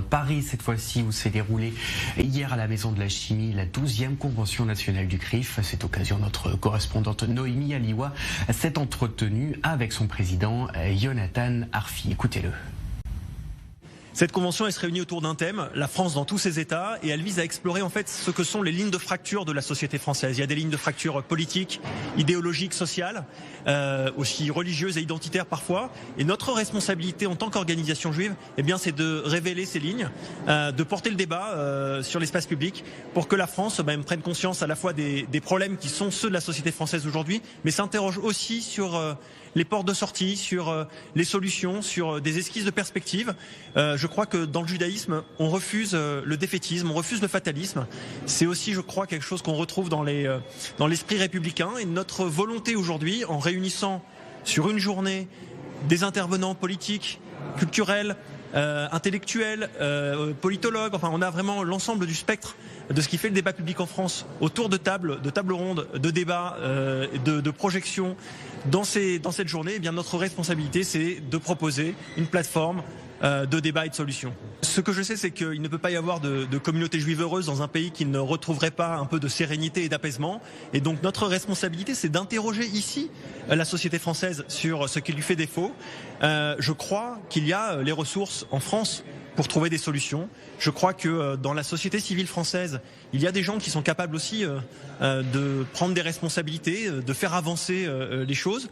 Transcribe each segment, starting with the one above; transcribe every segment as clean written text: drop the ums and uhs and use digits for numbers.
Paris, cette fois-ci, où s'est déroulée hier à la Maison de la Chimie la 12e convention nationale du CRIF. À cette occasion, notre correspondante Noémie Aliwa s'est entretenue avec son président Jonathan Arfi. Écoutez-le. Cette convention, elle se réunit autour d'un thème, la France dans tous ses états, et elle vise à explorer en fait ce que sont les lignes de fracture de la société française. Il y a des lignes de fracture politiques, idéologiques, sociales, aussi religieuses et identitaires parfois. Et notre responsabilité en tant qu'organisation juive, eh bien, c'est de révéler ces lignes, de porter le débat sur l'espace public pour que la France prenne conscience à la fois des problèmes qui sont ceux de la société française aujourd'hui, mais s'interroge aussi sur les portes de sortie, sur les solutions, sur des esquisses de perspective. Je crois que dans le judaïsme, on refuse le défaitisme, on refuse le fatalisme. C'est aussi, je crois, quelque chose qu'on retrouve dans l'esprit républicain. Et notre volonté aujourd'hui, en réunissant sur une journée des intervenants politiques, culturels, intellectuels, politologues, enfin on a vraiment l'ensemble du spectre de ce qui fait le débat public en France autour de tables rondes, de débats, de projections. Dans cette journée, eh bien, notre responsabilité, c'est de proposer une plateforme de débat et de solutions. Ce que je sais, c'est qu'il ne peut pas y avoir de communauté juive heureuse dans un pays qui ne retrouverait pas un peu de sérénité et d'apaisement. Et donc notre responsabilité, c'est d'interroger ici la société française sur ce qui lui fait défaut. Je crois qu'il y a les ressources en France pour trouver des solutions. Je crois que dans la société civile française, il y a des gens qui sont capables aussi de prendre des responsabilités, de faire avancer les choses.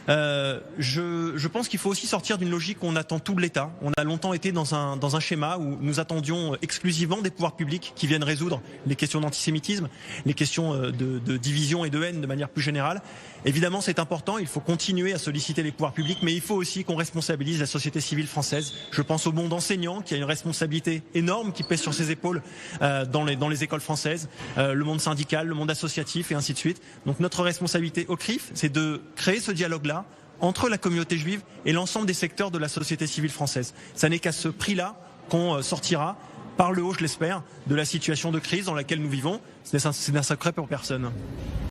Je pense qu'il faut aussi sortir d'une logique où on attend tout de l'État. On a longtemps été dans un schéma où nous attendions exclusivement des pouvoirs publics qui viennent résoudre les questions d'antisémitisme, les questions de division et de haine de manière plus générale. Évidemment, c'est important, il faut continuer à solliciter les pouvoirs publics, mais il faut aussi qu'on responsabilise la société civile française. Je pense au monde enseignant qui a une responsabilité énorme qui pèse sur ses épaules dans les écoles françaises, le monde syndical, le monde associatif et ainsi de suite. Donc notre responsabilité au CRIF, c'est de créer ce dialogue-là entre la communauté juive et l'ensemble des secteurs de la société civile française. Ça n'est qu'à ce prix-là qu'on sortira par le haut, je l'espère, de la situation de crise dans laquelle nous vivons. C'est un secret pour personne.